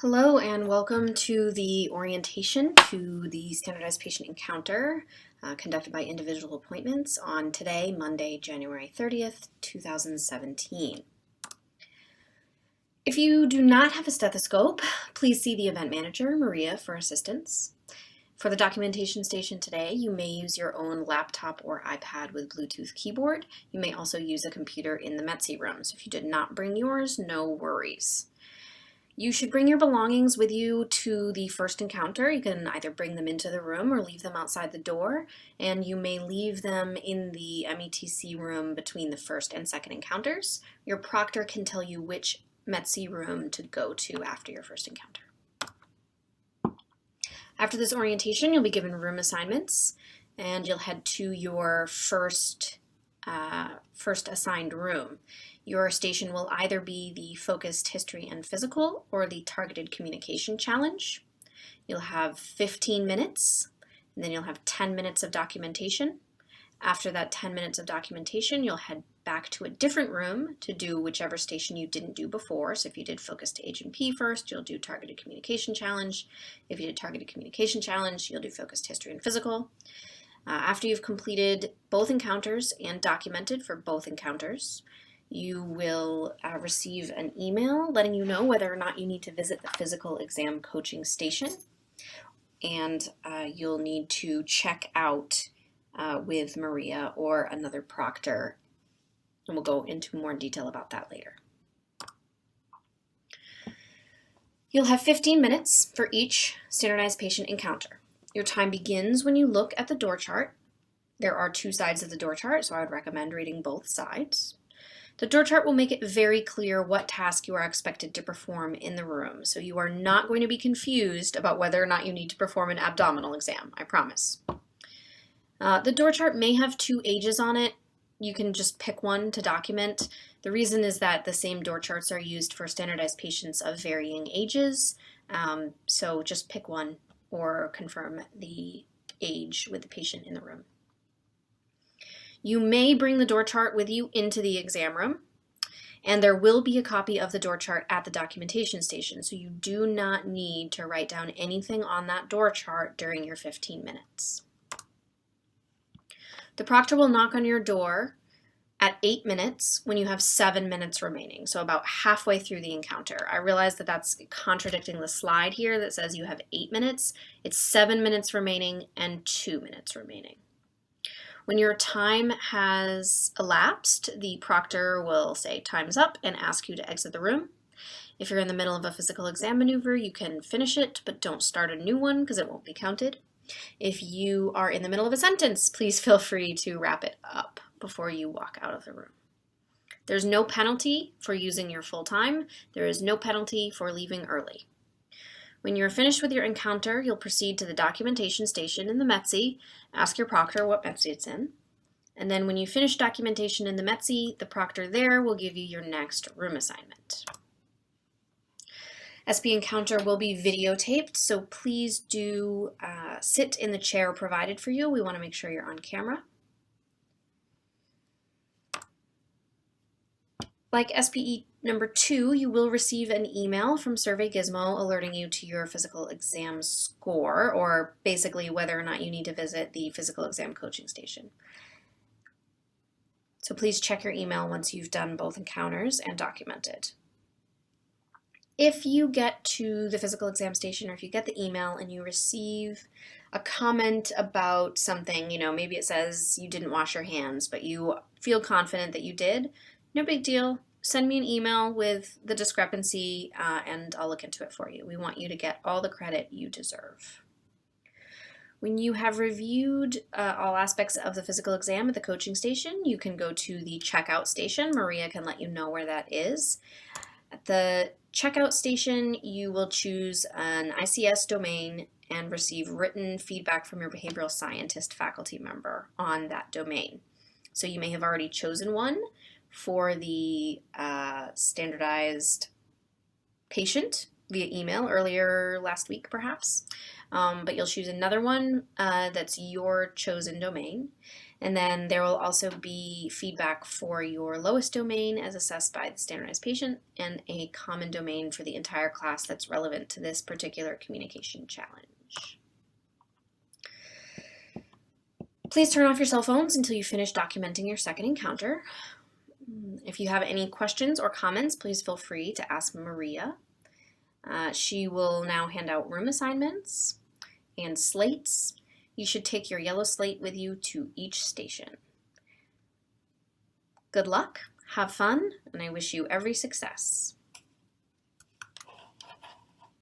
Hello and welcome to the orientation to the standardized patient encounter conducted by individual appointments on today, Monday, January 30th, 2017. If you do not have a stethoscope, please see the event manager, Maria, for assistance. For the documentation station today, you may use your own laptop or iPad with Bluetooth keyboard. You may also use a computer in the METC room. So if you did not bring yours, no worries. You should bring your belongings with you to the first encounter. You can either bring them into the room or leave them outside the door, and you may leave them in the METC room between the first and second encounters. Your proctor can tell you which METC room to go to after your first encounter. After this orientation, you'll be given room assignments, and you'll head to your first assigned room. Your station will either be the focused history and physical or the targeted communication challenge. You'll have 15 minutes, and then you'll have 10 minutes of documentation. After that 10 minutes of documentation, you'll head back to a different room to do whichever station you didn't do before. So if you did focused H&P first, you'll do targeted communication challenge. If you did targeted communication challenge, you'll do focused history and physical. After you've completed both encounters and documented for both encounters, you will receive an email letting you know whether or not you need to visit the physical exam coaching station, and you'll need to check out with Maria or another proctor, and we'll go into more detail about that later. You'll have 15 minutes for each standardized patient encounter. Your time begins when you look at the door chart. There are two sides of the door chart, so I would recommend reading both sides. The door chart will make it very clear what task you are expected to perform in the room, so you are not going to be confused about whether or not you need to perform an abdominal exam, I promise. The door chart may have two ages on it. You can just pick one to document. The reason is that the same door charts are used for standardized patients of varying ages, so just pick one or confirm the age with the patient in the room. You may bring the door chart with you into the exam room, and there will be a copy of the door chart at the documentation station, so you do not need to write down anything on that door chart during your 15 minutes. The proctor will knock on your door at 8 minutes when you have 7 minutes remaining, so about halfway through the encounter. I realize that that's contradicting the slide here that says you have 8 minutes. It's 7 minutes remaining and 2 minutes remaining. When your time has elapsed, the proctor will say time's up and ask you to exit the room. If you're in the middle of a physical exam maneuver, you can finish it, but don't start a new one because it won't be counted. If you are in the middle of a sentence, please feel free to wrap it up before you walk out of the room. There's no penalty for using your full time. There is no penalty for leaving early. When you're finished with your encounter, you'll proceed to the documentation station in the METC, ask your proctor what METC it's in, and then when you finish documentation in the METC, the proctor there will give you your next room assignment. SPE encounter will be videotaped, so please do sit in the chair provided for you. We want to make sure you're on camera. Like SPE number 2, you will receive an email from Survey Gizmo alerting you to your physical exam score, or basically whether or not you need to visit the physical exam coaching station. So please check your email once you've done both encounters and documented. If you get to the physical exam station, or if you get the email and you receive a comment about something, maybe it says you didn't wash your hands, but you feel confident that you did, no big deal. Send me an email with the discrepancy and I'll look into it for you. We want you to get all the credit you deserve. When you have reviewed all aspects of the physical exam at the coaching station, you can go to the checkout station. Maria can let you know where that is. At the checkout station, you will choose an ICS domain and receive written feedback from your behavioral scientist faculty member on that domain. So you may have already chosen one for the standardized patient via email earlier last week, perhaps. But you'll choose another one that's your chosen domain. And then there will also be feedback for your lowest domain as assessed by the standardized patient and a common domain for the entire class that's relevant to this particular communication challenge. Please turn off your cell phones until you finish documenting your second encounter. If you have any questions or comments, please feel free to ask Maria. She will now hand out room assignments and slates. You should take your yellow slate with you to each station. Good luck, have fun, and I wish you every success.